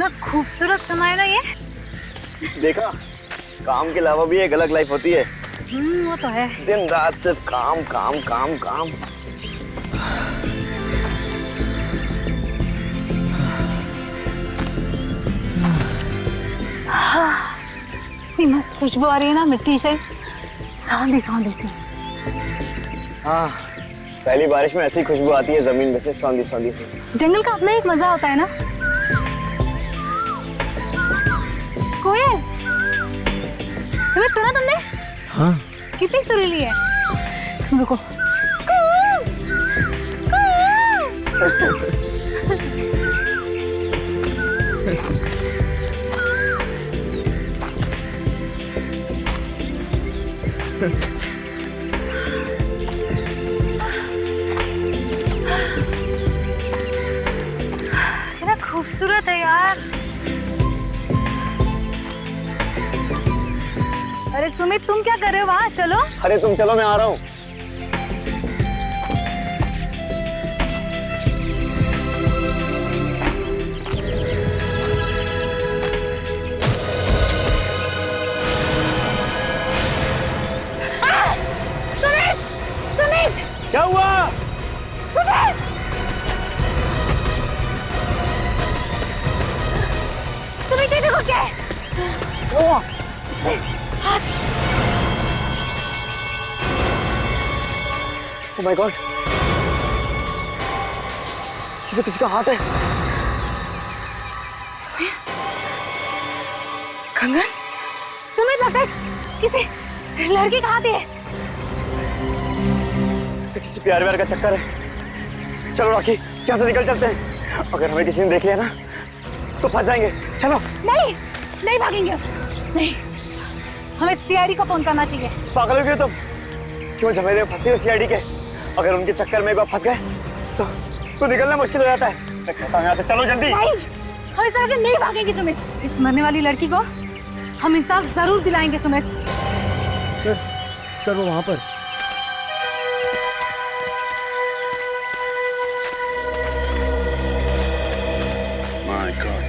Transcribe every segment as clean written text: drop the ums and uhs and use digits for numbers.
कितना खूबसूरत समय है ना ये। देखा, काम के अलावा भी एक अलग लाइफ होती है। वो तो है। दिन रात सिर्फ काम काम काम काम। इतनी मस्त खुशबू आ रही है ना मिट्टी से, सौंधी सौंधी सी। हाँ, पहली बारिश में ऐसी ही खुशबू आती है जमीन में से, सौंधी सौंधी सी। जंगल का अपना एक मजा होता है ना। कोयल, सुमित सुना तुमने? हाँ। कितनी सुरीली है। तुम रुको। कितना खूबसूरत है यार। अरे सुमित, तुम क्या कर रहे हो वहाँ? चलो। अरे तुम चलो, मैं आ रहा हूँ। सुमित! सुमित! क्या हुआ? सुमित! सुमित, ये देखो क्या है? ओह माय गॉड, ये तो किसी का हाथ है। कंगन? सुमित, लगता है किसी लड़की का हाथ है। तो किसी प्यार व्यार का चक्कर है। चलो रॉकी, यहाँ से निकल चलते हैं। अगर हमें किसी ने देख लिया ना तो फंस जाएंगे। चलो। नहीं, नहीं भागेंगे। नहीं, हमें सीआईडी को फोन करना चाहिए। पागल हो गए तुम? क्यों झमेले में फंसे हो सीआईडी के? अगर उनके चक्कर में एक बार फंस गए तो निकलना मुश्किल हो जाता है। मैं कहता हूँ यहाँ से चलो जल्दी। नहीं, हम इस तरह से नहीं भागेंगे सुमित। इस मरने वाली लड़की को हम इंसाफ जरूर दिलाएंगे सुमित। सर वो वहाँ पर। माय गॉड,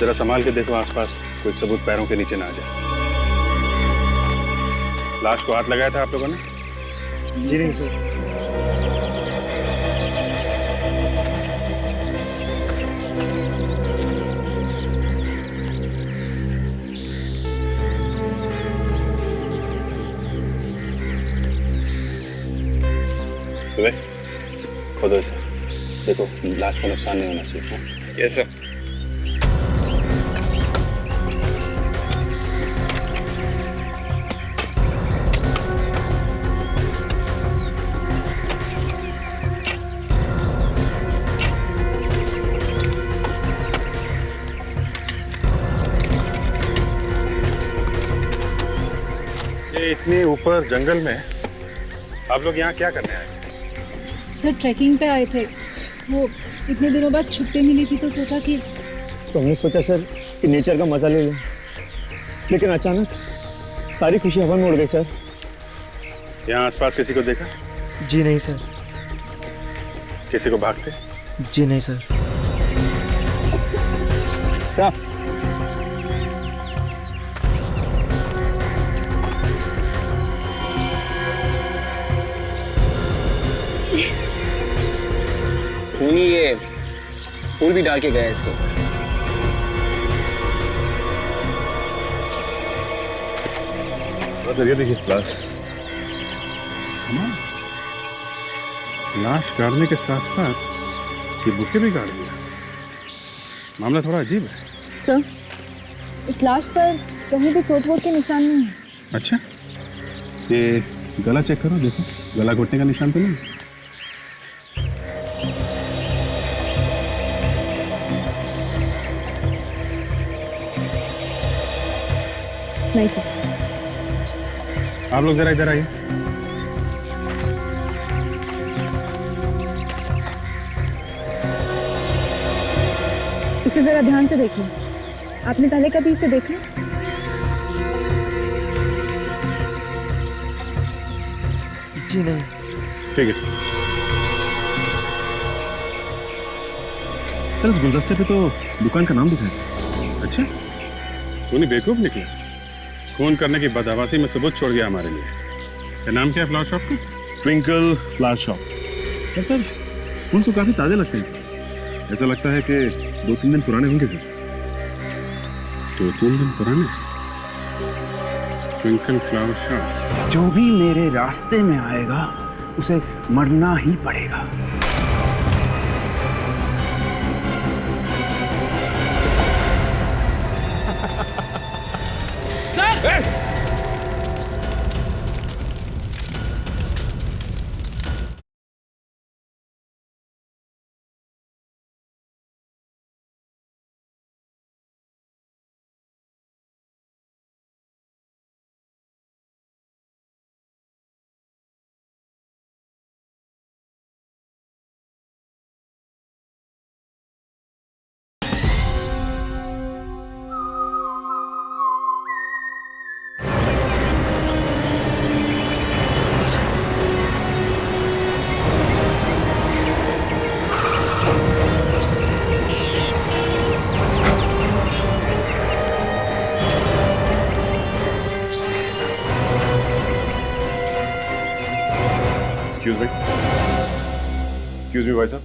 जरा संभाल के देखो आसपास कोई सबूत पैरों के नीचे ना आ जाए। लाश को हाथ लगाया था आप लोगों ने? जी नहीं सर। खोदो इसे, देखो लाश को नुकसान नहीं होना चाहिए। Yes sir. ये इतने ऊपर जंगल में आप लोग यहाँ क्या करने आए? सर ट्रैकिंग पे आए थे। वो इतने दिनों बाद छुट्टी मिली थी तो सोचा कि तो हमने सोचा सर कि नेचर का मजा ले लें, लेकिन अचानक सारी खुशी हवा में उड़ गई सर। यहाँ आसपास किसी को देखा? जी नहीं सर। किसी को भागते? जी नहीं सर। सर, खूनी ये फूल भी डाल के गया इसको। बस ये देखिए लाश। लाश गाड़ने के साथ साथ ये बुके भी गाड़ दिया। मामला थोड़ा अजीब है। सर इस लाश पर कहीं भी चोट वोट के निशान नहीं है। अच्छा, ये गला चेक करो, देखो गला घोटने का निशान तो नहीं? नहीं सर। आप लोग जरा इधर आइए। इसे जरा ध्यान से देखिए। आपने पहले कभी इसे देखा? जी नहीं। ठीक है। सर इस गुलदस्ते पे तो दुकान का नाम लिखा है सर। अच्छा, सोनी बेवकूफ निकला। फोन करने की बदहवासी में सबूत छोड़ गया हमारे लिए। क्या नाम क्या है फ्लावर शॉप का? Twinkle flower shop. सर फूल तो काफी ताजे लगते हैं सर। ऐसा लगता है कि 2-3 दिन पुराने होंगे सर। 2-3 दिन पुराने? Twinkle flower shop. जो भी मेरे रास्ते में आएगा उसे मरना ही पड़ेगा। एक्सक्यूज मी भाई साहब।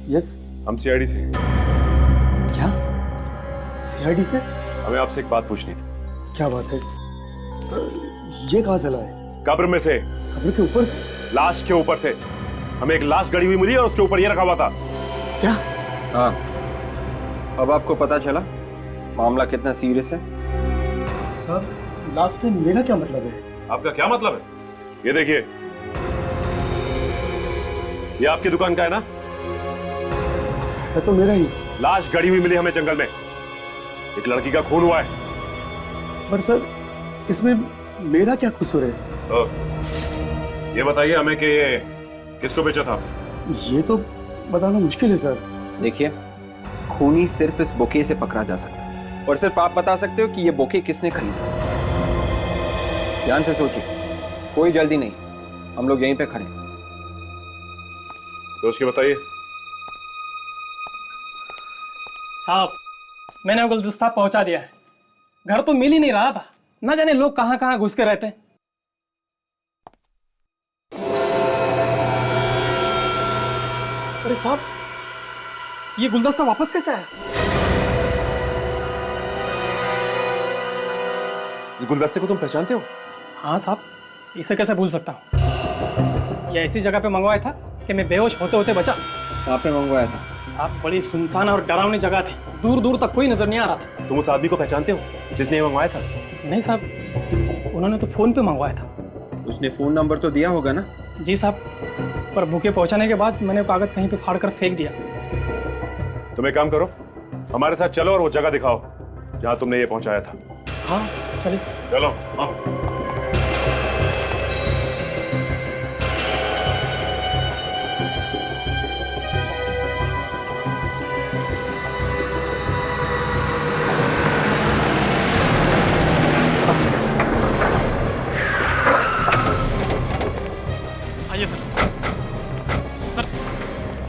यस। हम सीआईडी से। क्या? सीआईडी से? हमें आपसे एक बात पूछनी थी। क्या बात है? ये कहाँ से लाए? कब्र में से। कब्र के ऊपर से? लाश के ऊपर से। हमें एक लाश गड़ी हुई मिली और उसके ऊपर ये रखा हुआ था। क्या? हाँ, अब आपको पता चला मामला कितना सीरियस है। सर, लाश से मेरा क्या मतलब है? आपका क्या मतलब है? ये देखिए, ये आपकी दुकान का है ना? है तो मेरा ही। लाश गड़ी हुई मिली हमें जंगल में। एक लड़की का खून हुआ है। पर सर, इसमें मेरा क्या कसूर है? ये बताइए हमें कि ये किसको बेचा था? ये तो बताना मुश्किल है सर। देखिए, खूनी सिर्फ इस बुके से पकड़ा जा सकता है और सिर्फ आप बता सकते हो कि ये बुके किसने खरीदा। ध्यान से सोचिए, कोई जल्दी नहीं, हम लोग यहीं पे खड़े हैं। सोच के बताइए। साहब, मैंने वो गुलदस्ता पहुंचा दिया है। घर तो मिल ही नहीं रहा था, ना जाने लोग कहां कहां घुस के रहते हैं। अरे साहब, ये गुलदस्ता वापस कैसे आया? इस गुलदस्ते को तुम पहचानते हो? हाँ साहब, इसे कैसे भूल सकता हूँ। ये ऐसी जगह पे मंगवाया था कि मैं बेहोश होते होते बचा। कहाँ पे मंगवाया था? साहब, बड़ी सुनसान और डरावनी जगह थी, दूर दूर तक कोई नजर नहीं आ रहा था। तुम उस आदमी को पहचानते हो जिसने ये मंगवाया था? नहीं साहब, उन्होंने तो फोन पे मंगवाया था। उसने फोन नंबर तो दिया होगा ना? जी साहब, पर बुके पहुंचाने के बाद मैंने कागज कहीं पे फाड़ कर फेंक दिया। तुम एक काम करो, हमारे साथ चलो और वो जगह दिखाओ जहां तुमने ये पहुंचाया था। हाँ चलिए। चलो। हाँ। आइए सर। सर,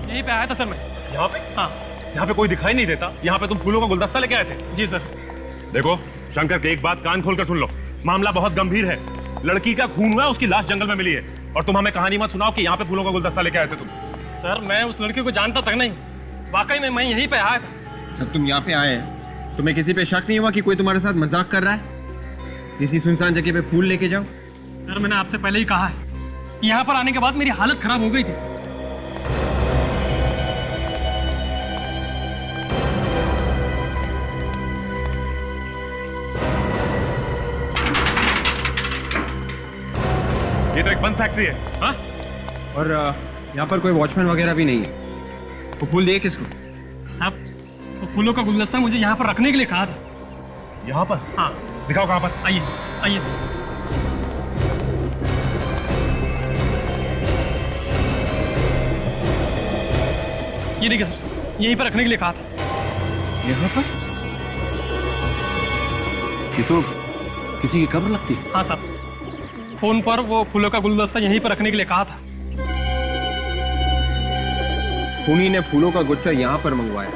यहीं पे आया था सर मैं। यहाँ पे? हाँ। यहाँ पे कोई दिखाई नहीं देता, यहाँ पे तुम फूलों का गुलदस्ता लेके आए थे? जी सर। देखो शंकर के एक बात कान खोल कर सुन लो, मामला बहुत गंभीर है। लड़की का खून हुआ, उसकी लाश जंगल में मिली है और तुम हमें कहानी मत सुनाओ कि यहाँ पे फूलों का गुलदस्ता लेके आए थे तुम। सर, मैं उस लड़की को जानता तक नहीं, वाकई में मैं यहीं पे आया था। जब तुम यहाँ पे आए हैं, तुम्हें किसी पे शक नहीं हुआ कि कोई तुम्हारे साथ मजाक कर रहा है? किसी सुनसान जगह पे फूल लेके जाओ। सर, मैंने आपसे पहले ही कहा है, यहाँ पर आने के बाद मेरी हालत खराब हो गई थी। ये तो एक बंद फैक्ट्री है। हाँ? और यहाँ पर कोई वॉचमैन वगैरह भी नहीं है। वो फूल दिए किसको? साहब, वो फूलों का गुलदस्ता मुझे यहाँ पर रखने के लिए कहा था। यहाँ पर? हाँ। दिखाओ कहाँ पर। आइए आइए सर। ये देखिए सर, यहीं पर रखने के लिए कहा था। यहाँ पर? ये तो किसी की कब्र लगती है। हाँ साहब, फोन पर वो फूलों का गुलदस्ता यहीं पर रखने के लिए कहा था। खूनी ने फूलों का गुच्छा यहाँ पर मंगवाया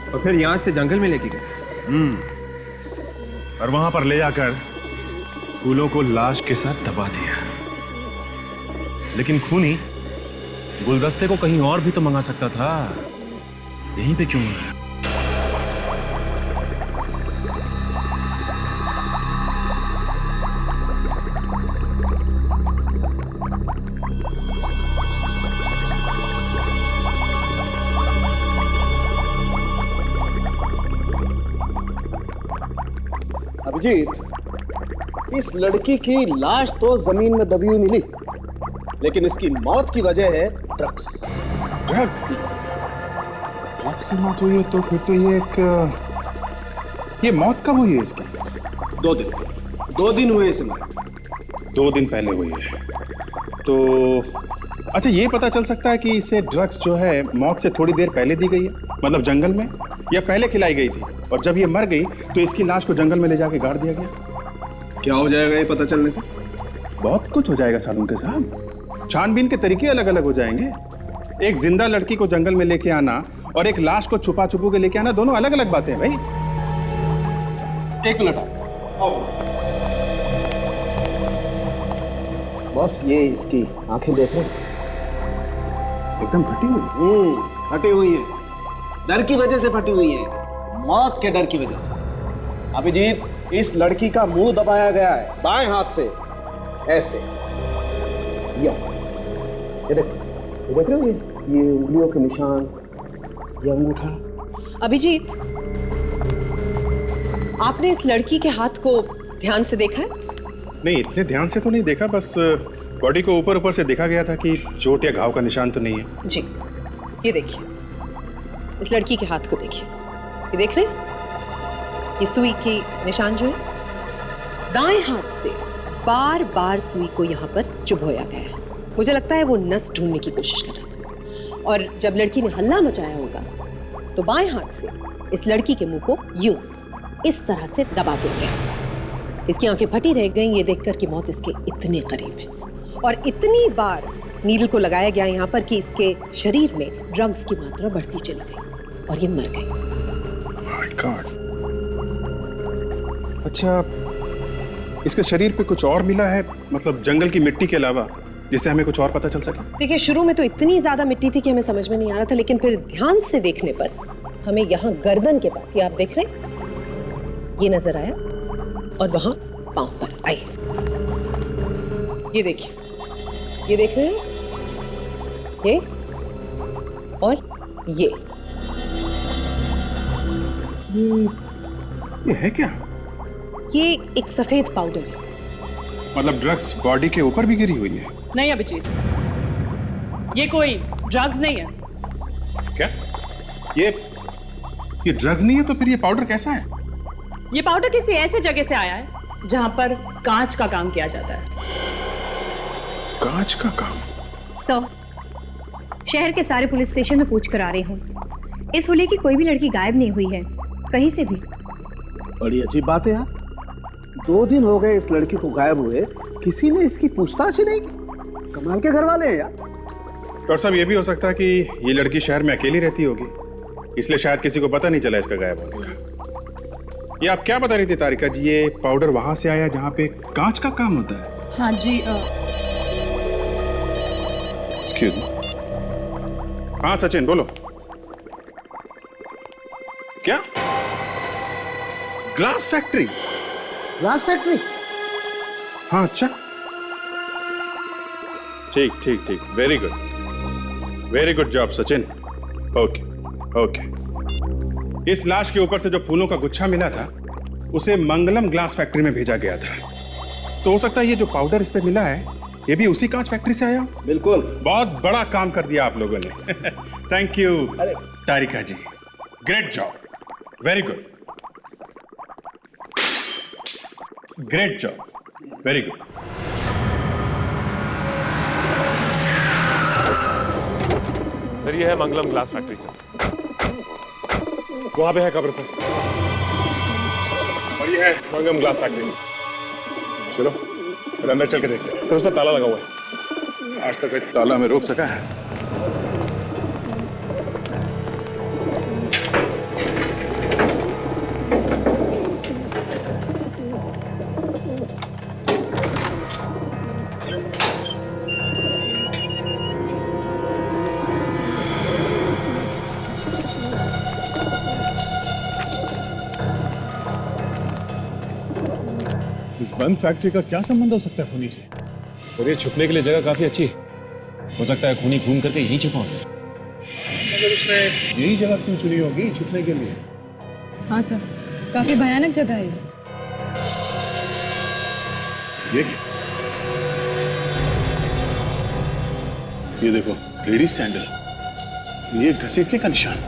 और फिर यहाँ से जंगल में लेके गए। और वहां पर ले जाकर फूलों को लाश के साथ दबा दिया। लेकिन खूनी गुलदस्ते को कहीं और भी तो मंगा सकता था, यहीं पे क्यों मंगाया? अभिजीत, इस लड़की की लाश तो जमीन में दबी हुई मिली, लेकिन इसकी मौत की वजह है ड्रग्स। ड्रग्स? ड्रग्स से मौत हुई है तो फिर तो ये मौत कब हुई है इसकी? 2 दिन हुए इसे मरे। 2 दिन पहले हुई है तो अच्छा, ये पता चल सकता है कि इसे ड्रग्स जो है मौत से थोड़ी देर पहले दी गई है, मतलब जंगल में, या पहले खिलाई गई थी और जब ये मर गई तो इसकी लाश को जंगल में ले जाके गाड़ दिया गया। क्या हो जाएगा ये पता चलने से? बहुत कुछ हो जाएगा सालुंके साहब। छानबीन के तरीके अलग अलग हो जाएंगे। एक जिंदा लड़की को जंगल में लेके आना और एक लाश को छुपा छुपू के लेके आना, दोनों अलग अलग बातें हैं भाई। 1 मिनट आओ। बॉस, ये इसकी आंखें देख रहे हैं? एकदम फटी हुई। फटी हुई है, डर की वजह से फटी हुई है, मौत के डर की वजह से। अभिजीत, इस लड़की का मुंह दबाया गया है बाएं हाथ से, ऐसे। ये देख रहे हो, ये उंगलियों के निशान, ये अंगूठा। अभिजीत, आपने इस लड़की के हाथ को ध्यान से देखा है? नहीं, इतने ध्यान से तो नहीं देखा, बस बॉडी को ऊपर ऊपर से देखा गया था कि चोट या घाव का निशान तो नहीं है। जी, ये देखिए, इस लड़की के हाथ को देखिए, ये देख रहे हैं? ये सुई की निशान जो है, दाएं हाथ से बार बार सुई को यहाँ पर चुभोया गया है। मुझे लगता है वो नस ढूंढने की कोशिश कर रहा था, और जब लड़की ने हल्ला मचाया होगा तो बाएं हाथ से इस लड़की के मुंह को यूं इस तरह से दबा दिया गया। इसकी आंखें फटी रह गईं ये देखकर कि मौत इसके इतने करीब है, और इतनी बार नीडल को लगाया गया यहाँ पर कि इसके शरीर में ड्रग्स की मात्रा बढ़ती चली गई और ये मर गई। My God. अच्छा, इसके शरीर पे कुछ और मिला है, मतलब जंगल की मिट्टी के अलावा, जिससे हमें कुछ और पता चल सके? देखिए, शुरू में तो इतनी ज्यादा मिट्टी थी कि हमें समझ में नहीं आ रहा था, लेकिन फिर ध्यान से देखने पर हमें यहाँ गर्दन के पास, ये आप देख रहे हैं, ये नजर आया, और वहां पांव पर आई। ये देखिए, ये देख रहे हैं, ये और ये है क्या? ये एक सफेद पाउडर है। मतलब ड्रग्स बॉडी के ऊपर भी गिरी हुई है? नहीं अभिजीत, ये कोई ड्रग्स नहीं है। क्या? ये ड्रग्स नहीं है तो फिर ये पाउडर कैसा है? ये पाउडर किसी ऐसे जगह से आया है जहां पर कांच का काम किया जाता है। कांच का काम? शहर के सारे पुलिस स्टेशन में पूछ कर आ रही हूँ। इस होली की कोई भी लड़की गायब नहीं हुई है कहीं से भी। बड़ी अजीब बात है यार, 2 दिन हो गए इस लड़की को गायब हुए, किसी ने इसकी पूछताछ ही नहीं की। कमाल के घर वाले हैं यार। डॉक्टर साहब, ये भी हो सकता है कि ये लड़की शहर में अकेली रहती होगी, इसलिए शायद किसी को पता नहीं चला इसका गायब होने का। ये आप क्या बता रही थी तारिका जी, ये पाउडर वहां से आया जहां पे कांच का काम होता है? हाँ जी। Excuse me. हाँ सचिन, बोलो। क्या? Glass factory? Glass factory? हाँ, अच्छा, ठीक ठीक ठीक, very good job Sachin. Okay okay. इस लाश के ऊपर से जो फूलों का गुच्छा मिला था उसे मंगलम ग्लास फैक्ट्री में भेजा गया था, तो हो सकता है ये जो पाउडर इस पे मिला है ये भी उसी कांच फैक्ट्री से आया। बिल्कुल, बहुत बड़ा काम कर दिया आप लोगों ने। Thank you Tarika ji, great job, very good, great job, very good. Sir, ये है मंगलम ग्लास फैक्ट्री सर, वहां पे है कब्र सर, और ये है मंगलम ग्लास फैक्ट्री। चलो फिर अंदर चल के देखते हैं। सर, उस पर ताला लगा हुआ है। आज तक कोई ताला में रोक सका है? इस बंद फैक्ट्री का क्या संबंध हो सकता है खूनी से? सर ये छुपने के लिए जगह काफी अच्छी है। हो सकता है खूनी खून करके यहीं छुपा हो सर। मगर उसने यही जगह क्यों चुनी होगी छुपने के लिए? हाँ सर, काफी भयानक जगह है ये देखो, लेडीज सैंडल, ये घसीटने का निशान।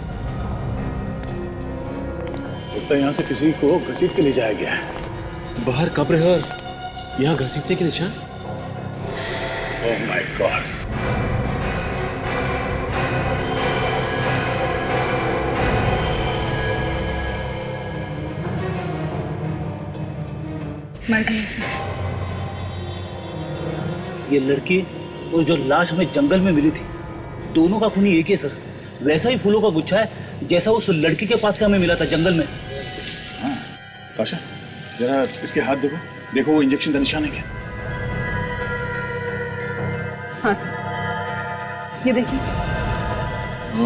लगता है यहाँ से किसी को घसीट के ले जाया गया है। बाहर कब्र है और यहाँ घसीटने के निशान। Oh my God. मर गए सर। ये लड़की और जो लाश हमें जंगल में मिली थी, दोनों का खूनी एक ही है सर। वैसा ही फूलों का गुच्छा है जैसा उस लड़की के पास से हमें मिला था जंगल में। हाँ काशा, जरा इसके हाथ देखो, देखो वो इंजेक्शन का निशान है क्या? हाँ सर, ये देखिए।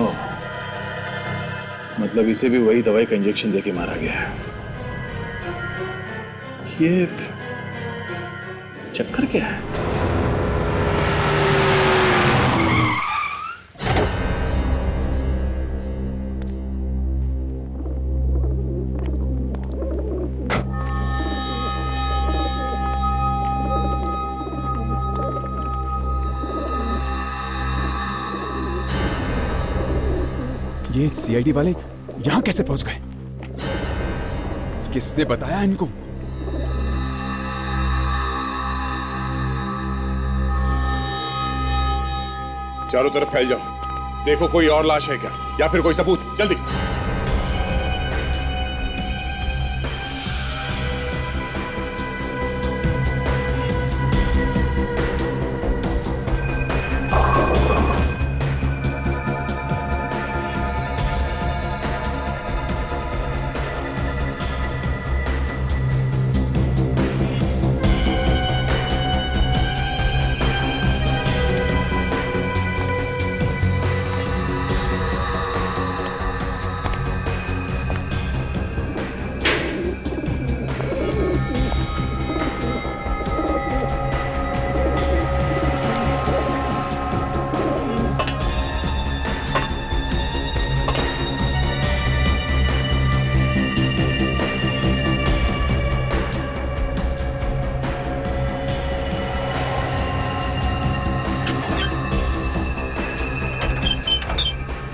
ओह, मतलब इसे भी वही दवाई का इंजेक्शन देके मारा गया है। ये चक्कर क्या है? ये सीआईडी वाले यहां कैसे पहुंच गए? किसने बताया इनको? चारों तरफ फैल जाओ, देखो कोई और लाश है क्या या फिर कोई सबूत। जल्दी।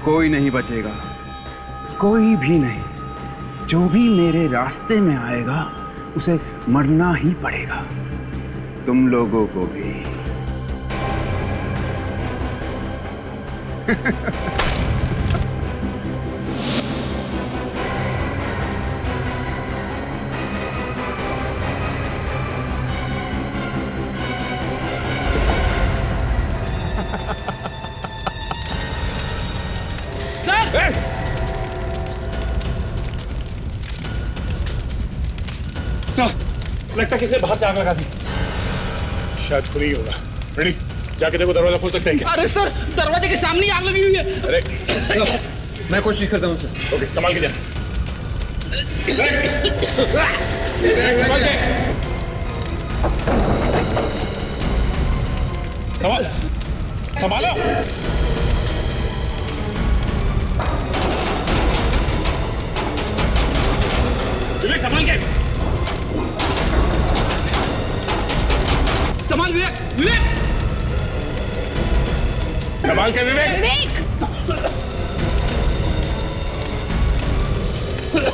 कोई नहीं बचेगा, कोई भी नहीं। जो भी मेरे रास्ते में आएगा उसे मरना ही पड़ेगा। तुम लोगों को भी। लगता किसी ने बाहर से आग लगा दी। शायद खुद ही होगा। रेडी, जाके देखो दरवाजा खोल सकते हैं क्या? अरे सर, दरवाजे के सामने ही आग लगी हुई है। अरे मैं कोशिश करता हूँ सर। ओके, संभाल के जाना। संभाल, संभालो। विवेक संभाल के। संभाल विवेक, विवेक संभाल के विवेक।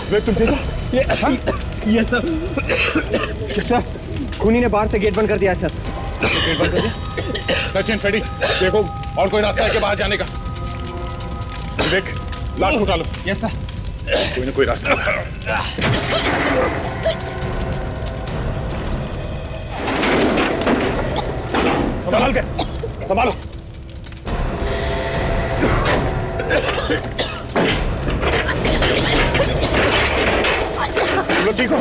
विवेक तुम देखो ये सर खूनी ने बाहर से गेट बंद कर दिया है सर। गेट बंद कर दिया? सचिन, फ्रेडी, देखो और कोई रास्ता है क्या बाहर जाने का? विवेक, लाश उठा लो। Yes sir. कोई ना कोई रास्ता। संभाल के, संभालो। तुम लोग ठीक हो?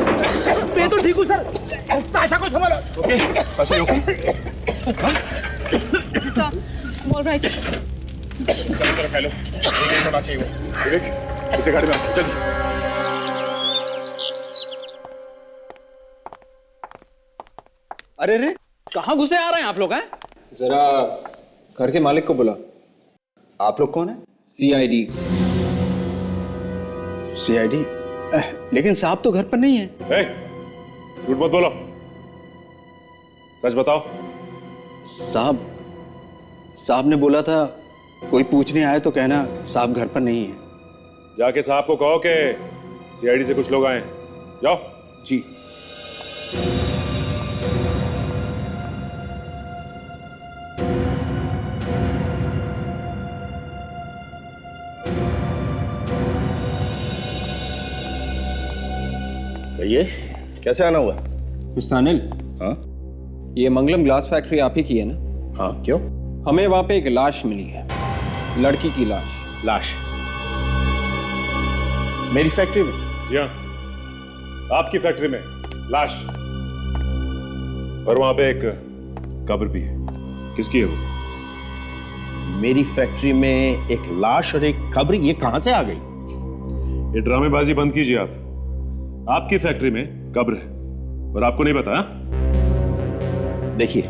मैं तो ठीक हूँ सर। साशा को संभालो। ओके, ऐसे ओके? ऑलराइट। चलो तरफ फैलो। एक होना चाहिए वो। विवेक, इसे गाड़ी में चल। अरे रे, कहाँ घुसे आ रहे हैं आप लोग? हैं जरा घर के मालिक को बुला। आप लोग कौन है? CID। CID? लेकिन साहब तो घर पर नहीं है। झूठ मत बोलो, सच बताओ। साहब ने बोला था कोई पूछने आए तो कहना साहब घर पर नहीं है। जाके साहब को कहो कि CID से कुछ लोग आए। जाओ। जी। ये कैसे आना हुआ? मिस्टर अनिल। हाँ? ये मंगलम ग्लास फैक्ट्री आप ही की है ना? हाँ, क्यों? हमें वहां पे एक लाश मिली है, लड़की की लाश। लाश? मेरी फैक्ट्री में? जी हाँ, आपकी फैक्ट्री में लाश, और वहां पे एक कब्र भी है। किसकी है वो? मेरी फैक्ट्री में एक लाश और एक कब्र, ये कहां से आ गई? ये ड्रामेबाजी बंद कीजिए आप। आपकी फैक्ट्री में कब्र है और आपको नहीं पता? देखिए,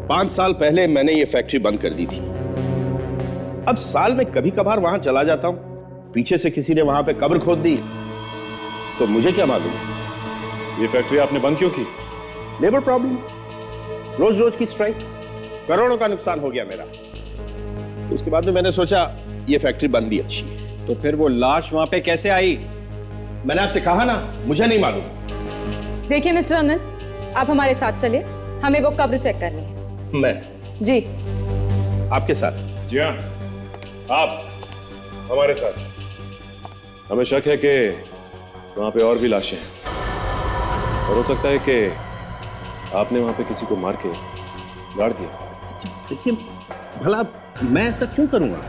5 साल पहले मैंने ये फैक्ट्री बंद कर दी थी। अब साल में कभी कभार वहां चला जाता हूं, पीछे से किसी ने वहां पे कब्र खोद दी तो मुझे क्या मालूम। ये फैक्ट्री आपने बंद क्यों की? लेबर प्रॉब्लम, रोज रोज की स्ट्राइक, करोड़ों का नुकसान हो गया मेरा। उसके बाद में मैंने सोचा ये फैक्ट्री बंद भी अच्छी है। तो फिर वो लाश वहां पे कैसे आई? मैंने आपसे कहा ना, मुझे नहीं मालूम। देखिए मिस्टर अनिल, आप हमारे साथ चलिए, हमें वो कब्र चेक करनी है। मैं? जी। आपके साथ? जी हाँ, आप हमारे साथ। हमें शक है कि वहां पे और भी लाशें हैं, और हो सकता है कि आपने वहां पे किसी को मार के गाड़ दिया। देखिए, भला मैं ऐसा क्यों करूंगा?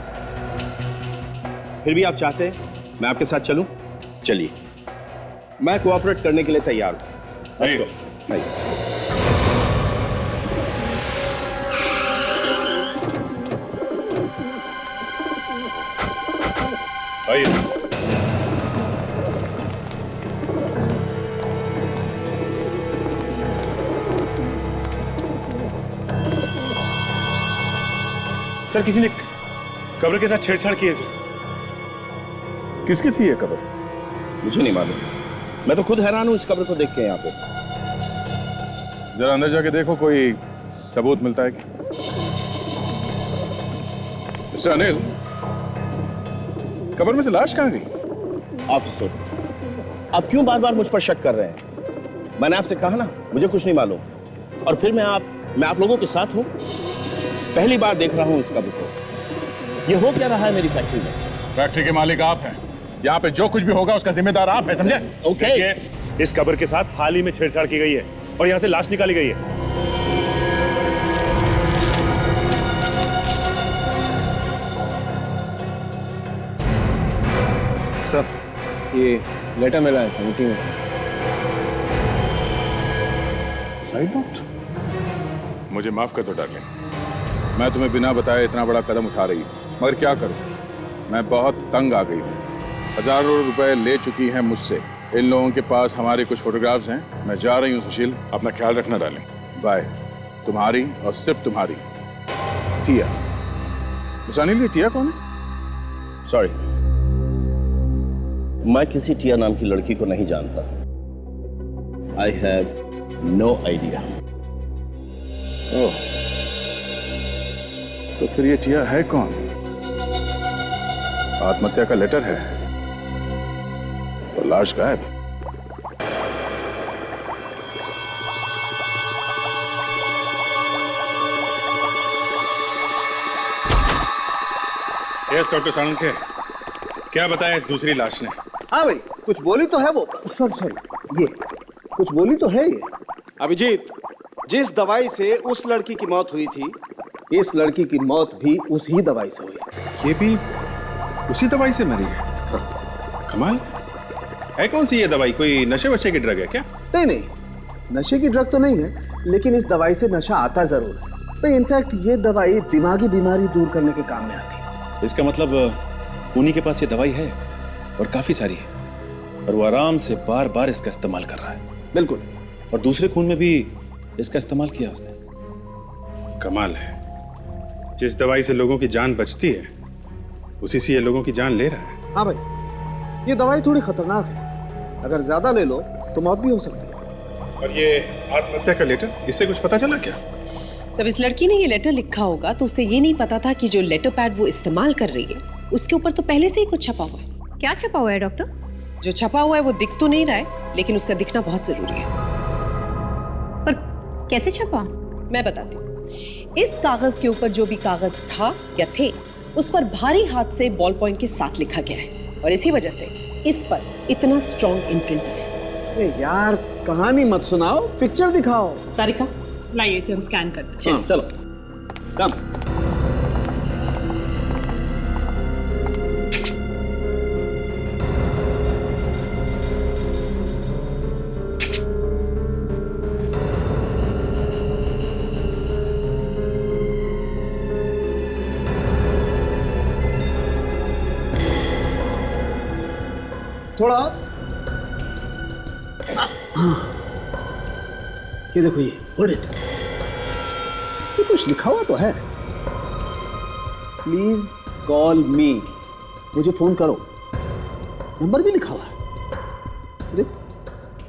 फिर भी आप चाहते हैं मैं आपके साथ चलूं? चलिए, मैं कोऑपरेट करने के लिए तैयार हूं। नहीं। नहीं। आइए। सर, किसी ने कब्र के साथ छेड़छाड़ की है सर। किसकी थी ये कब्र? मुझे नहीं मालूम। मैं तो खुद हैरान हूं इस कब्र को देख के। यहाँ पे जरा अंदर जाके देखो, कोई सबूत मिलता है कि? मिस्टर अनिल, कब्र में से लाश कहाँ गई? ऑफिसर, आप क्यों बार बार मुझ पर शक कर रहे हैं? मैंने आपसे कहा ना, मुझे कुछ नहीं मालूम। और फिर मैं आप लोगों के साथ हूं। पहली बार देख रहा हूं इस कब्र को। ये हो क्या रहा है मेरी फैक्ट्री में? फैक्ट्री के मालिक आप हैं। यहाँ पे जो कुछ भी होगा उसका जिम्मेदार आप हैं, समझे? ओके। इस कब्र के साथ हाल ही में छेड़छाड़ की गई है और यहाँ से लाश निकाली गई है। सर, ये लेटर मिला है समिति में। Side note? मुझे माफ कर दो डार्लिंग, मैं तुम्हें बिना बताए इतना बड़ा कदम उठा रही हूँ, मगर क्या करूँ, मैं बहुत तंग आ गई हूँ। हजारों रुपए ले चुकी हैं मुझसे। इन लोगों के पास हमारे कुछ फोटोग्राफ्स हैं। मैं जा रही हूँ सुशील, अपना ख्याल रखना डार्लिंग। बाय। तुम्हारी और सिर्फ तुम्हारी, टिया। अनिल, टिया कौन है? सॉरी, मैं किसी टिया नाम की लड़की को नहीं जानता। I have no idea. Oh, तो फिर ये टिया है कौन? आत्महत्या का लेटर है और लाश गायब। यस डॉक्टर सालुंखे, क्या बताया इस दूसरी लाश ने? हाँ भाई, कुछ बोली तो है वो। सॉरी, ये कुछ बोली तो है ये। अभिजीत, जिस दवाई से उस लड़की की मौत हुई थी, इस लड़की की मौत भी उसी दवाई से हुई। ये भी उसी दवाई से मरी है? कमाल है। कौन सी ये दवाई? कोई नशे वशे की ड्रग है क्या? नहीं नहीं, नशे की ड्रग तो नहीं है, लेकिन इस दवाई से नशा आता जरूर है भाई। इनफैक्ट ये दवाई दिमागी बीमारी दूर करने के काम में आती है। इसका मतलब खूनी के पास ये दवाई है और काफी सारी है, और वो आराम से बार बार इसका इस्तेमाल कर रहा है। बिल्कुल, और दूसरे खून में भी इसका इस्तेमाल किया उसने। कमाल है, जिस दवाई से लोगों की जान बचती है उसी से ये लोगों की जान ले रहा है। हाँ भाई, ये दवाई थोड़ी खतरनाक है, अगर ज्यादा ले लो तो मौत भी हो सकती है। और ये आत्महत्या का लेटर, इससे कुछ पता चला क्या? जब इस लड़की ने ये लेटर लिखा होगा तो उसे ये नहीं पता था कि जो लेटर पैड वो इस्तेमाल कर रही है उसके ऊपर तो पहले से ही कुछ छपा हुआ है। क्या छपा हुआ है डॉक्टर? जो छपा हुआ है वो दिख तो नहीं रहा है, लेकिन उसका दिखना बहुत जरूरी है। पर कैसे छपा? मैं बताती हूँ। इस कागज के ऊपर जो भी कागज था या थे, उस पर भारी हाथ से बॉल पॉइंट के साथ लिखा गया है और इसी वजह से इस पर इतना स्ट्रॉन्ग इम्प्रिंट है। अरे यार, कहानी मत सुनाओ, पिक्चर दिखाओ। तारिका, लाइए इसे हम स्कैन करते हैं। चलो कम। थोड़ा ये देखो, ये होल्ड इट, ये कुछ लिखा हुआ तो है। प्लीज कॉल मी, मुझे फोन करो। नंबर भी लिखा हुआ है, देख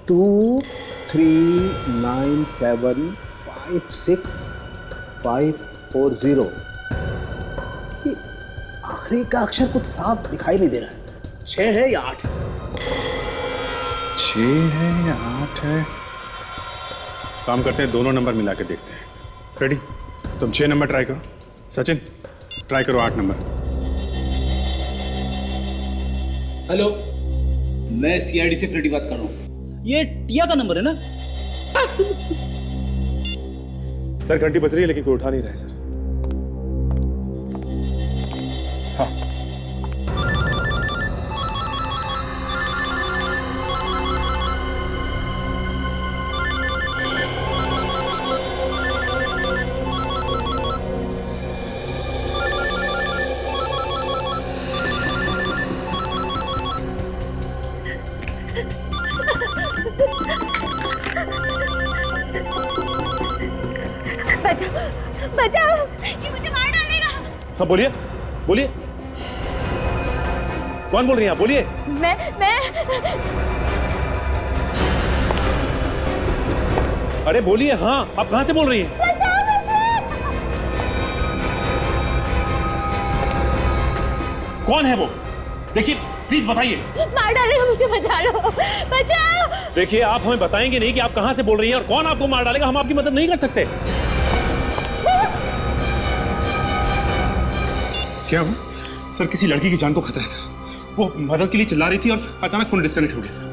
239756 ये आखिरी का अक्षर कुछ साफ दिखाई नहीं दे रहा है। 6 है या 8 है? 6 है या 8 है? काम करते हैं, दोनों नंबर मिला के देखते हैं। रेडी? तुम 6 नंबर ट्राई करो। सचिन ट्राई करो 8 नंबर। हेलो, मैं सीआईडी से फ्रेडी बात कर रहा हूँ। ये टिया का नंबर है ना? सर घंटी बज रही है लेकिन कोई उठा नहीं रहा है सर। बचाओ, ये मुझे मार डालेगा। हाँ बोलिए, बोलिए, कौन बोल रही हैं आप? बोलिए। मैं अरे बोलिए, हाँ आप कहां से बोल रही हैं? कौन है वो? देखिए प्लीज बताइए। मार डालेगा मुझे, बचा लो, बचाओ। देखिए आप हमें बताएंगे नहीं कि आप कहां से बोल रही हैं और कौन आपको मार डालेगा, हम आपकी मदद नहीं कर सकते। क्या हुआ? सर किसी लड़की की जान को खतरा है सर। वो मदद के लिए चिल्ला रही थी और अचानक फोन डिस्कनेक्ट हो गया सर।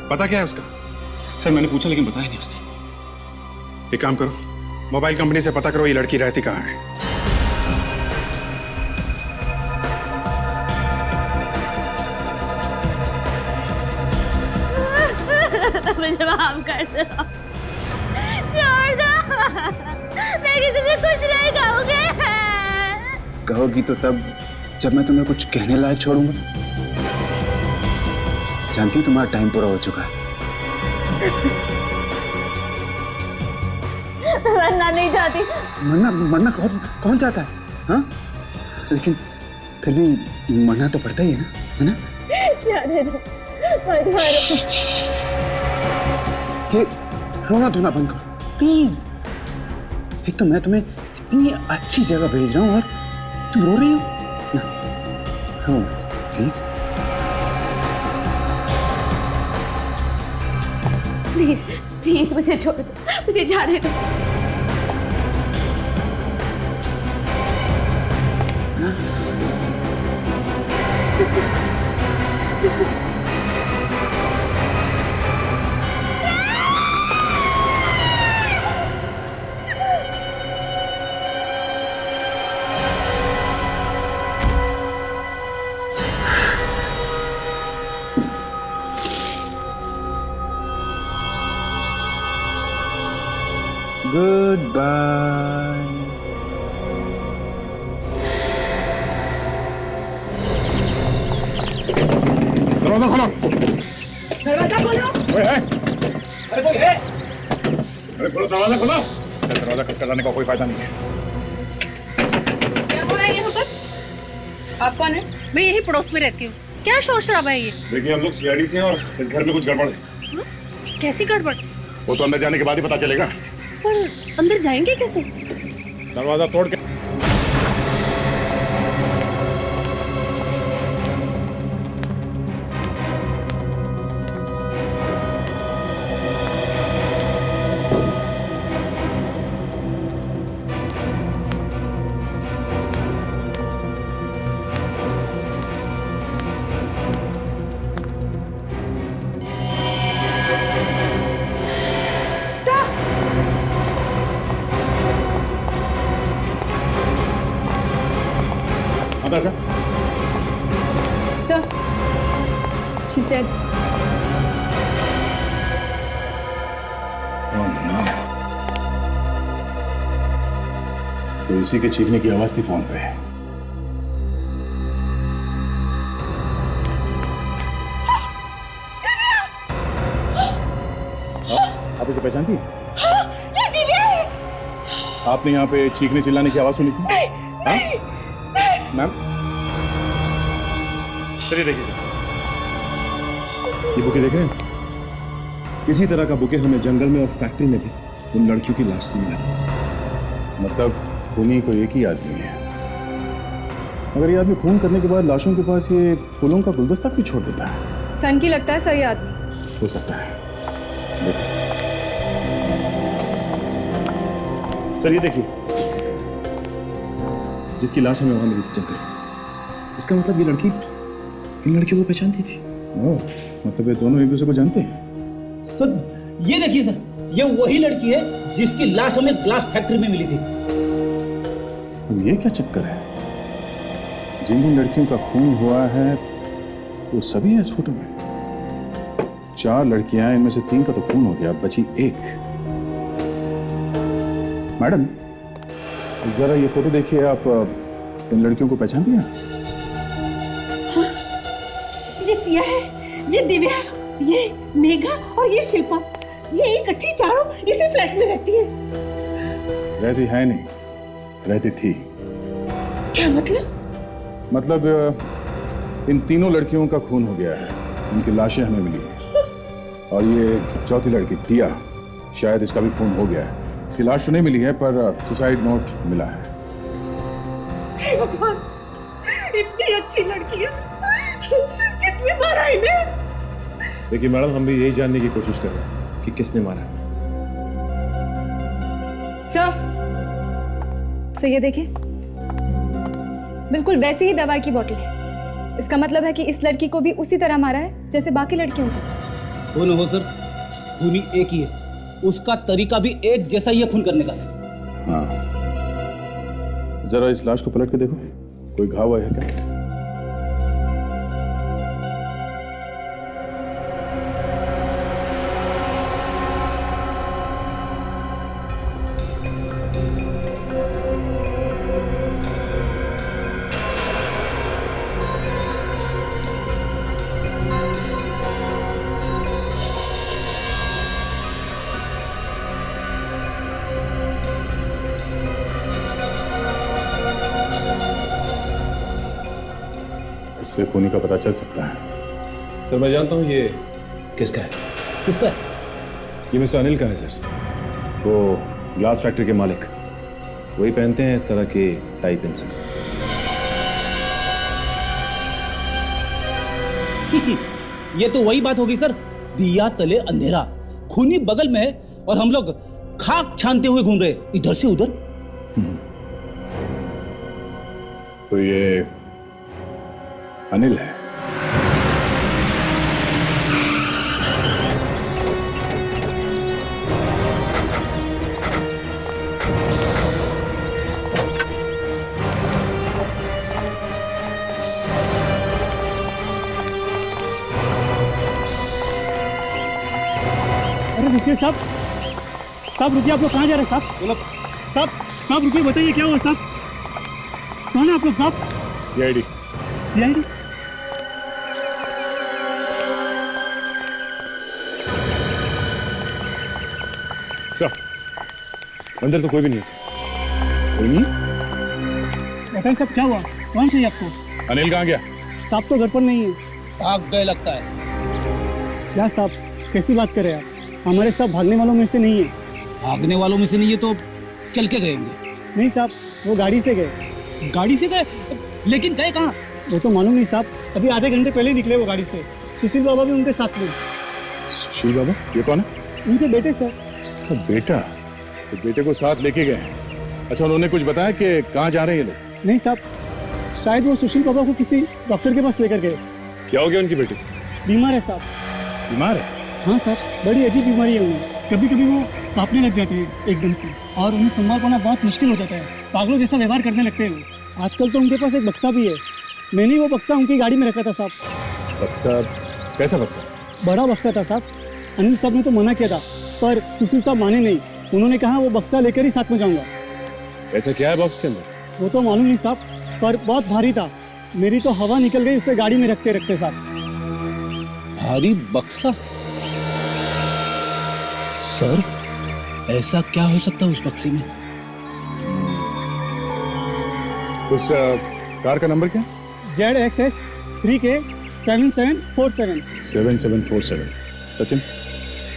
पता क्या है उसका? सर मैंने पूछा लेकिन बताया नहीं उसने। एक काम करो, मोबाइल कंपनी से पता करो ये लड़की रहती कहाँ है। मुझे माफ कर दो, छोड़ दो, मैं किसी से कुछ नहीं कहूँगी। कहोगी तो तब जब मैं तुम्हें कुछ कहने लायक छोड़ूंगा। जानती हूँ तुम्हारा टाइम पूरा हो चुका है। मरना नहीं चाहती। मरना कौन चाहता है? हाँ, लेकिन फिर भी मरना तो पड़ता ही है ना, जाने दो, मत मारो। ये रोना धोना बंद करो प्लीज। एक तो मैं तुम्हें इतनी अच्छी जगह भेज रहा हूँ और तुम रो रही हो ना। रो प्लीज प्लीज प्लीज मुझे छोड़ दो, मुझे जाने दो। Goodbye. दरवाजा खोलो। दरवाजा खोलो। अरे कोई है? अरे खोलो दरवाजा, खोलो। दरवाजा खटखटाने का कोई फायदा नहीं है। क्या हो रहा है यहाँ पर? आप कौन है? मैं यही पड़ोस में रहती हूँ। क्या शोर शराबा है ये? देखिए हम लोग सीआईडी से हैं और इस घर में कुछ गड़बड़ है। कैसी गड़बड़? वो तो अंदर जाने के बाद ही पता चलेगा। पर अंदर जाएंगे कैसे? दरवाजा तोड़ के। Sir, she's dead. तो इसी के चीखने की आवाज थी फोन पे। आप इसे पहचानती हैं? ये दिव्या है। आपने यहाँ पे चीखने चिल्लाने की आवाज सुनी थी? मैम चलिए देखिए सर, ये बुके देख रहे हैं? इसी तरह का बुके हमें जंगल में और फैक्ट्री में भी उन लड़कियों की लाश से मिला था सर। मतलब खूनी को एक ही आदमी है। अगर ये आदमी खून करने के बाद लाशों के पास ये फूलों का गुलदस्ता क्यों छोड़ देता है? सन की लगता है सर ये आदमी। हो सकता है। सर ये देखिए, जिसकी लाश हमें वहां मिली थी जंगल, इसका मतलब ये लड़की इन लड़कियों को पहचानती थी। मतलब ये दोनों एक दूसरे को जानते हैं। सर ये देखिए सर, ये वही लड़की है जिसकी लाश हमें ग्लास फैक्ट्री में मिली थी। अब ये क्या चक्कर है? जिन जिन लड़कियों का खून हुआ है वो सभी हैं इस फोटो में। 4 लड़कियां, इनमें से 3 का तो खून हो गया, बची 1। मैडम जरा ये फोटो देखिए, आप इन लड़कियों को पहचानती हैं? ये प्रिया है, ये दिव्या, ये मेघा और ये शिल्पा, ये इकट्ठी चारों इसी फ्लैट में रहती है। रहती है नहीं, रहती थी। क्या मतलब? मतलब इन तीनों लड़कियों का खून हो गया है, इनकी लाशें हमें मिली हैं। और ये चौथी लड़की दिया, शायद इसका भी खून हो गया है। इसकी लाश तो नहीं मिली है पर सुसाइड नोट मिला है। हे भगवान, इतनी अच्छी लड़की है, किसने मारा इन्हें? देखिए मैडम, हम भी यही जानने की कोशिश कर रहे हैं कि किसने मारा है। सर ये देखिए, बिल्कुल वैसी ही दवाई की बोतल है। इसका मतलब है कि इस लड़की को भी उसी तरह मारा है जैसे बाकी लड़कियों को। हो न हो सर, खूनी एक ही है, उसका तरीका भी एक जैसा ही है खून करने का। हाँ, जरा इस लाश को पलट के देखो, कोई घाव है क्या? इससे खूनी का पता चल सकता है। सर मैं जानता हूँ ये किसका है। किसका है? ये मिस्टर अनिल का है सर, वो ग्लास फैक्ट्री के मालिक। वही पहनते हैं इस तरह की टाई पेंसिल। ये तो वही बात होगी सर, दिया तले अंधेरा, खूनी बगल में है और हम लोग खाक छानते हुए घूम रहे इधर से उधर। तो ये अनिल है। अरे रुकिए साहब, साहब रुकिए, आप लोग कहाँ जा रहे हैं साहब? साहब साहब रुकिए, बताइए क्या हुआ साहब? कौन है आप लोग साहब? सीआईडी। सीआईडी? सर अंदर तो कोई भी नहीं है सर। कोई नहीं? बताइए साहब क्या हुआ, कौन चाहिए आपको? अनिल कहाँ गया? साहब तो घर पर नहीं है। भाग गए लगता है। क्या साहब, कैसी बात कर रहे हैं आप? हमारे साहब भागने वालों में से नहीं है। भागने वालों में से नहीं है तो चल के गए होंगे। नहीं साहब, वो गाड़ी से गए। गाड़ी से गए? लेकिन गए कहाँ? वो तो मालूम नहीं साहब, अभी आधे घंटे पहले निकले वो गाड़ी से। सुशील बाबा भी उनके साथ में। सुशील बाबा? ये कौन है? उनके बेटे सर। तो बेटा, तो बेटे को साथ लेके गए। अच्छा, उन्होंने कुछ बताया कि कहाँ जा रहे हैं ये लोग? नहीं साहब, शायद वो सुशील बाबा को किसी डॉक्टर के पास लेकर गए। क्या हो गया उनकी बेटी? बीमार है साहब। बीमार है? हाँ साहब, बड़ी अजीब बीमारी है उन्हें। कभी कभी वो कांपने लग जाते हैं एकदम से, और उन्हें संभाल पाना बहुत मुश्किल हो जाता है। पागलों जैसा व्यवहार करने लगते हैं वो। आजकल तो उनके पास एक बक्सा भी है। मैंने वो बक्सा उनकी गाड़ी में रखा था साहब। बक्सा? कैसा बक्सा? बड़ा बक्सा था साहब। अनिल साहब ने तो मना किया था, पर सुशील साहब माने नहीं। उन्होंने कहा वो बक्सा लेकर ही साथ में जाऊंगा। ऐसा क्या है बॉक्स के अंदर? वो तो मालूम नहीं साहब, पर बहुत भारी था। मेरी तो हवा निकल गई उसे गाड़ी में रखते रखते साहब। भारी बक्सा? सर, ऐसा क्या हो सकता है उस बक्से में? उस कार का नंबर क्या? ZXS 3K 7747। 7747। Sachin,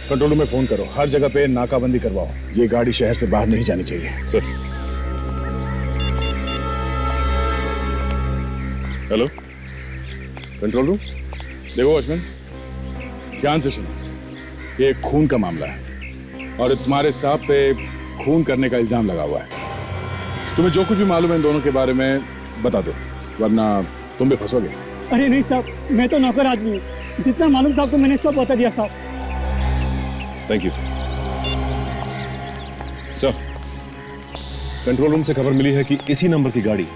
control room में फोन करो, हर जगह पे नाकाबंदी करवाओ। ये गाड़ी शहर से बाहर नहीं जानी चाहिए। सर। Hello, control room. देखो वॉचमैन, ध्यान से सुनो। ये खून का मामला है और तुम्हारे साहब पे खून करने का इल्जाम लगा हुआ है। तुम्हें जो कुछ भी मालूम है इन दोनों के बारे में बता दो, वरना तुम भी फंसोगे। अरे नहीं साहब, मैं तो नौकर आदमी हूँ। जितना मालूम था आपको मैंने सब बता दिया साहब। Thank you sir. Control room से खबर मिली है कि इसी नंबर की गाड़ी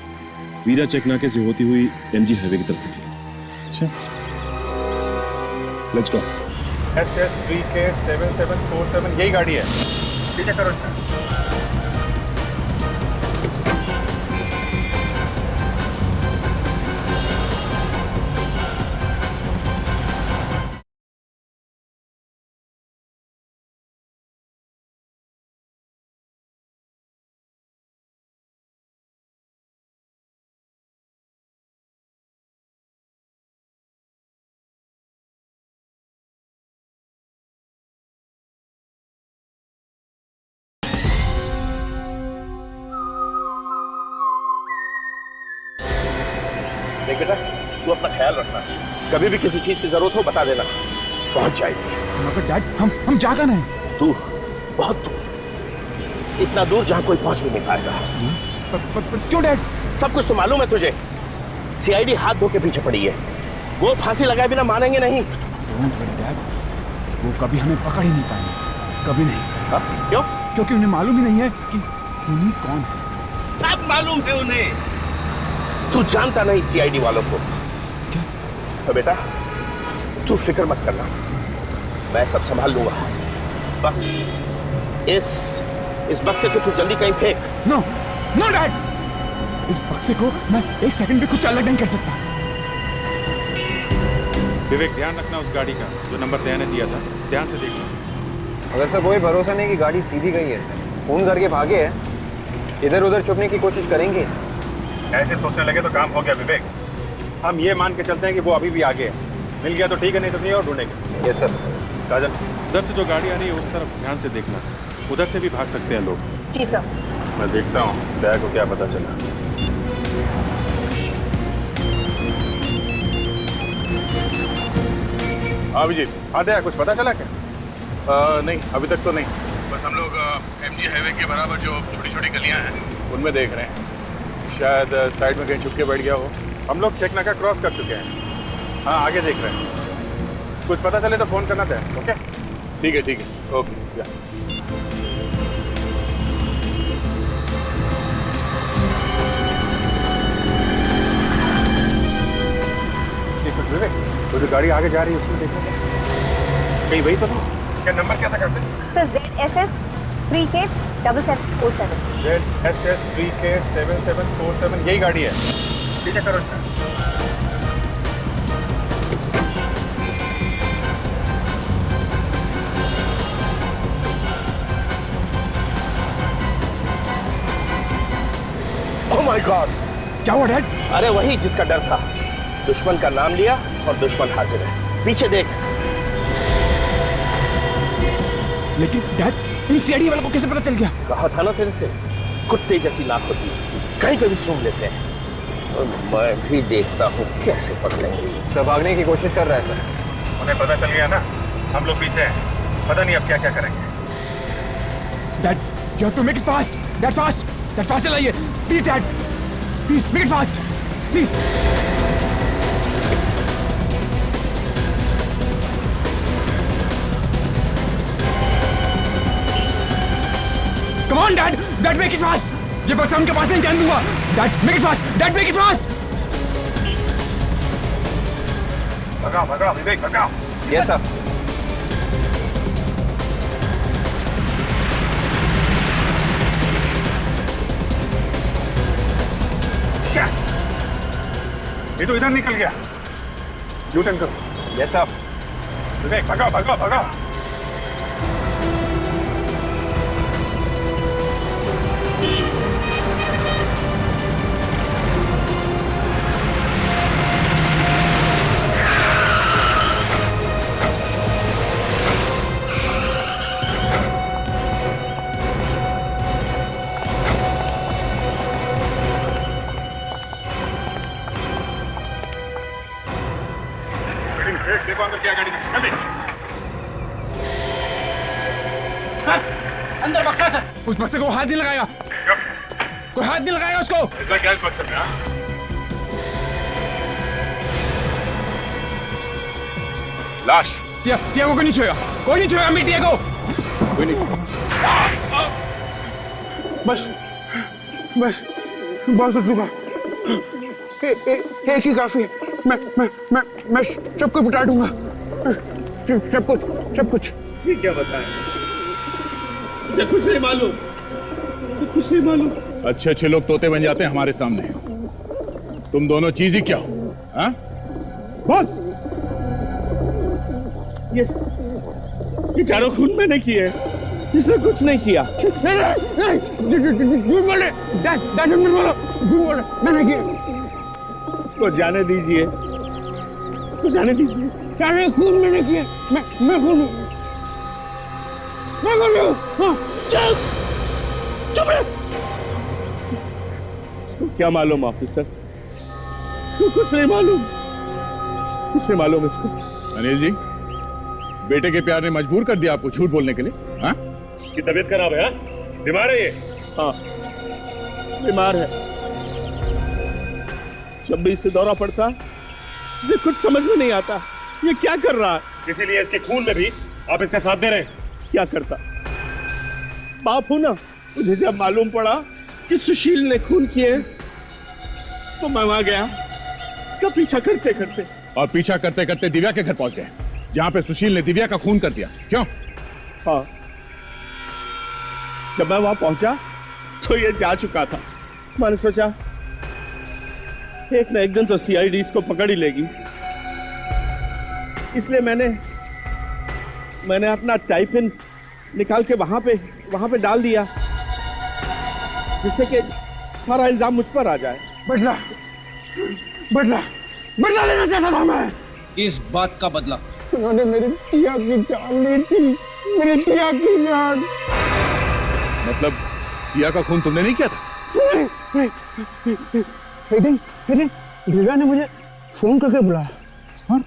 वीरा चेक नाके से होती हुई MG हाईवे की तरफ निकली। अच्छा, लेट्स गो। SS 3K 7747 यही गाड़ी है। ठीक है, करो इसका। देख बेटा, तू अपना ख्याल रखना। कभी भी किसी चीज की जरूरत हो बता देना, पहुंच जाएगी। मगर डैड, हम जा कहाँ हैं? दूर, बहुत दूर, इतना दूर जहां कोई पहुंच भी नहीं पाएगा। पर क्यों डैड? सब कुछ तो मालूम है तुझे। CID हाथ धो के पीछे पड़ी है। वो फांसी लगाए बिना मानेंगे नहीं। डैड, वो कभी हमें पकड़ ही नहीं पाएंगे, कभी नहीं। हा? क्यों? क्योंकि उन्हें मालूम ही नहीं है कि खूनी कौन है। सब मालूम है उन्हें। तू जानता नहीं CID वालों को। क्या? तो बेटा, तू फिक्र मत करना, मैं सब संभाल लूंगा। बस इस बक्से को तू जल्दी कहीं फेंक। नो नो डैड, इस बक्से को मैं एक सेकंड भी कुछ अलग नहीं कर सकता। विवेक, ध्यान रखना उस गाड़ी का जो नंबर दया ने दिया था। ध्यान से देखना। अगर सर कोई भरोसा नहीं कि गाड़ी सीधी गई है सर, फोन करके भागे है, इधर उधर छुपने की कोशिश करेंगे सर। ऐसे सोचने लगे तो काम हो गया विवेक। हम ये मान के चलते हैं कि वो अभी भी आगे है। मिल गया तो ठीक है, नहीं तो नहीं और ढूंढेंगे। Yes sir. काजल, उधर से जो गाड़ी आ रही है उस तरफ ध्यान से देखना, उधर से भी भाग सकते हैं लोग। जी सर। मैं देखता हूँ दया को क्या पता चला। हाँ अभिजीत, हाँ दया, कुछ पता चला क्या? नहीं, अभी तक तो नहीं। बस हम लोग MG हाईवे के बराबर जो छोटी छोटी गलियाँ हैं उनमें देख रहे हैं। शायद साइड में कहीं छुप के बैठ गया हो। हम लोग चेक नाका क्रॉस कर चुके हैं। हाँ, आगे देख रहे हैं। कुछ पता चले तो फोन करना था। ओके, ठीक है, ओके। या विवेक, तो जो गाड़ी आगे जा रही है उसमें देखो कहीं वही तो नहीं। क्या नंबर क्या था करते? Sir ZSS 3K 7747। ZSS 3K 7747 यही गाड़ी है। ठीक है, करो इसका। माय गॉड, क्या हुआ डैड? अरे वही जिसका डर था। दुश्मन का नाम लिया और दुश्मन हाजिर है। पीछे देख। लेकिन डैड, इन सीआईडी वालों को कैसे पता चल गया? कहा था ना तेरे से, कुत्ते जैसी लाख होती है, कहीं पे भी सूंघ लेते हैं। और मैं भी देखता हूँ कैसे पकड़ेंगे। सब भागने की कोशिश कर रहा है सर। उन्हें पता चल गया ना, हम लोग पीछे हैं। पता नहीं अब क्या क्या करेंगे। Dad, you have to make it fast. Dad, fast. Dad, fast चलाइए. Please, Dad. Please, make it fast. Please. Come on, Dad. Dad, make it fast. ये बक्सा उनके पास नहीं जाने दूंगा. Dad, make it fast. Dad, make it fast. भगाओ भगाओ विवेक भगाओ। Yes sir. ये तो इधर निकल गया। यू टर्न करो। Yes sir. विवेक भगाओ भगाओ भगाओ। देखो अंदर क्या गाड़ी में, जल्दी। अंदर बक्सा सर। उस बक्से को हाथ नहीं लगाएगा। कोई हाथ नहीं लगाएगा उसको। ऐसा क्या इस बक्से में? हाँ? लाश। टिया को कोई नहीं छुएगा। कोई नहीं छुएगा टिया को। कोई नहीं। बस बस बहुत हो चुका। एक ही काफी है। मैं सबको बिटा दूंगा। सब कुछ। ये क्या बताएं? इसे कुछ नहीं मालूम। इसे कुछ नहीं मालूम। अच्छे अच्छे लोग तोते बन जाते हैं हमारे सामने। तुम दोनों चीज ही क्या हो? हाँ? बोल। ये चारों खून मैंने किए। इसने कुछ नहीं किया। झूठ बोले। डैड झूठ बोलो। झूठ बोले। मैंने किया। इसको जाने दीजिए। इसको जाने दीजिए। सारे खून मैंने किए। मैं खून हूँ। मैं बोल रहा हूँ। चुप चुप रहे। इसको क्या मालूम ऑफिसर? इसको कुछ नहीं मालूम। कुछ नहीं मालूम इसको। अनिल जी, बेटे के प्यार ने मजबूर कर दिया आपको झूठ बोलने के लिए। हाँ? की तबीयत खराब है? बीमार है ये? हाँ बीमार है। जब भी इसे दौरा पड़ता है इसे कुछ समझ में नहीं आता ये क्या कर रहा है। इसीलिए इसके खून में भी आप इसका साथ दे रहे हैं। क्या करता? बाप हूं ना। मुझे जब मालूम पड़ा कि सुशील ने खून किए तो मैं वहां गया इसका पीछा करते करते। और पीछा करते करते दिव्या के घर पहुंच गए, जहां पे सुशील ने दिव्या का खून कर दिया। क्यों? हाँ, जब मैं वहां पहुंचा तो ये जा चुका था। मैंने सोचा एक ना एक दिन तो सीआईडी इसको पकड़ ही लेगी, इसलिए मैंने अपना टाइपिन निकाल के वहां पे डाल दिया जिससे कि सारा इल्जाम मुझ पर आ जाए। बदला लेना चाहता था मैं। इस बात का बदला? उन्होंने मेरी टिया की जान ली थी। मेरी टिया की जान। मतलब टिया का खून तुमने नहीं किया था? एक दिन दिव्या ने मुझे फोन करके बुलाया और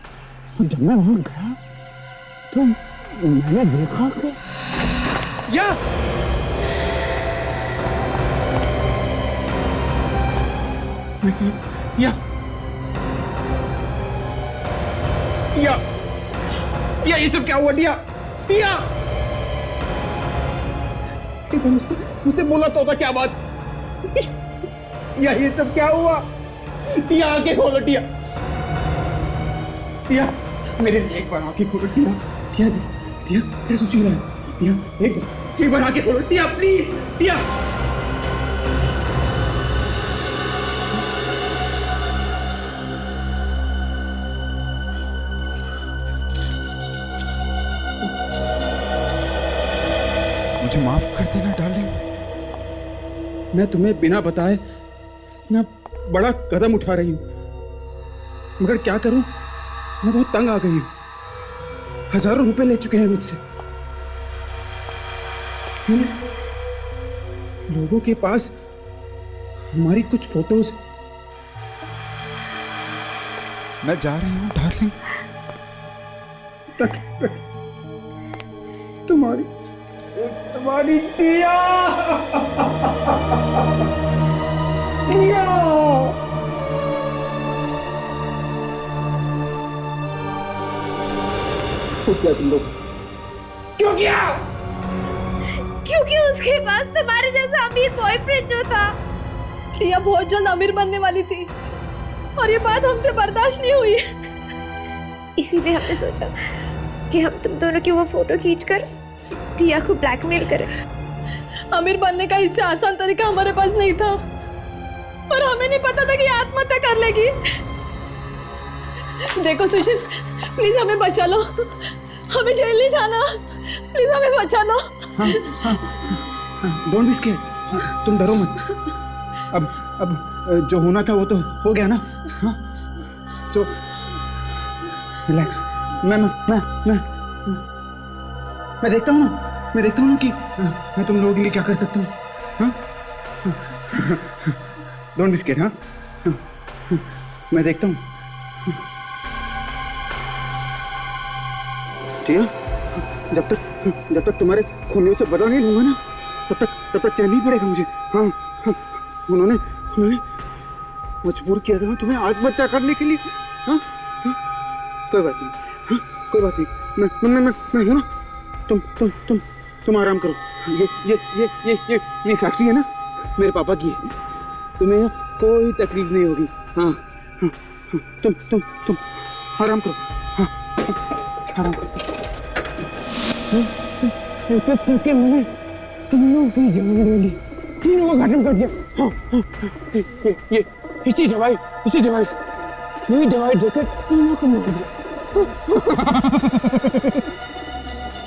जब मैं वहां गया तो मैंने देखा कि टिया ये सब क्या हुआ? टिया मुझसे बोला तो होता क्या बात? ये सब क्या हुआ? टिया आंखें खोलो। टिया मेरे लिए एक बार आंखें खोलो। टिया तेरा सुशील है। टिया एक बार आंखें खोलो। टिया प्लीज। टिया मुझे माफ कर देना डार्लिंग। मैं तुम्हें बिना बताए इतना बड़ा कदम उठा रही हूँ, मगर क्या करूं, मैं बहुत तंग आ गई हूँ। हजारों रुपए ले चुके हैं मुझसे। इन लोगों के पास हमारी कुछ फोटोज। मैं जा रही हूँ डार्लिंग, तुम्हारी दिया क्या तुम लोग क्यों किया? क्योंकि उसके पास तुम्हारे जैसा अमीर बॉयफ्रेंड जो था। टिया बहुत जल्द अमीर बनने वाली थी और ये बात हमसे बर्दाश्त नहीं हुई। इसीलिए हमने सोचा कि हम तुम दोनों की वो फोटो खींचकर टिया को ब्लैकमेल करें। अमीर बनने का इससे आसान तरीका हमारे पास नहीं था, पर हमें नहीं पता था कि आत्महत्या कर लेगी। देखो सुशील, प्लीज हमें बचा लो, हमें जेल नहीं जाना, प्लीज हमें बचा लो। डोंट बी स्केयर्ड, तुम डरो मत। अब जो होना था वो तो हो गया ना। हाँ, सो रिलैक्स। मैं देखता हूँ ना कि मैं तुम लोगों के लिए क्या कर सकता हूँ। हाँ, डोंट बी स्केयर्ड। हाँ, मैं देखता हूँ। टिया, जब तक तुम्हारे खूनियों से बदला नहीं लूंगा ना, तब तक चैन नहीं पड़ेगा मुझे। हाँ, उन्होंने मजबूर किया था तुम्हें आत्महत्या करने के लिए। हाँ, कोई बात नहीं। हाँ, कोई बात नहीं। मैं हूँ ना। तुम आराम करो। ये फैक्ट्री है ना, मेरे पापा की है। तुम्हें कोई तकलीफ नहीं होगी। हाँ, तुम आराम करो। हाँ, आराम करो। मैंने तीनों की जान ले ली, तीनों को खत्म कर दिया। हाँ, ये इसी दवाई देकर तीनों को मार दिया।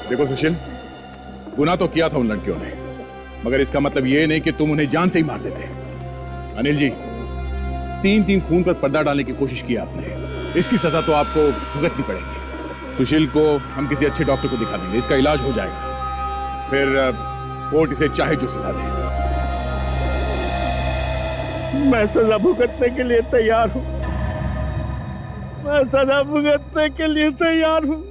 देखो सुशील, गुनाह तो किया था उन लड़कियों ने, मगर इसका मतलब ये नहीं कि तुम उन्हें जान से ही मार देते। अनिल जी, 3 खून पर पर्दा डालने की कोशिश की आपने, इसकी सजा तो आपको भुगतनी पड़ेगी। सुशील को हम किसी अच्छे डॉक्टर को दिखा देंगे, इसका इलाज हो जाएगा, फिर कोर्ट इसे चाहे जो सजा दे। मैं सजा भुगतने के लिए तैयार हूँ।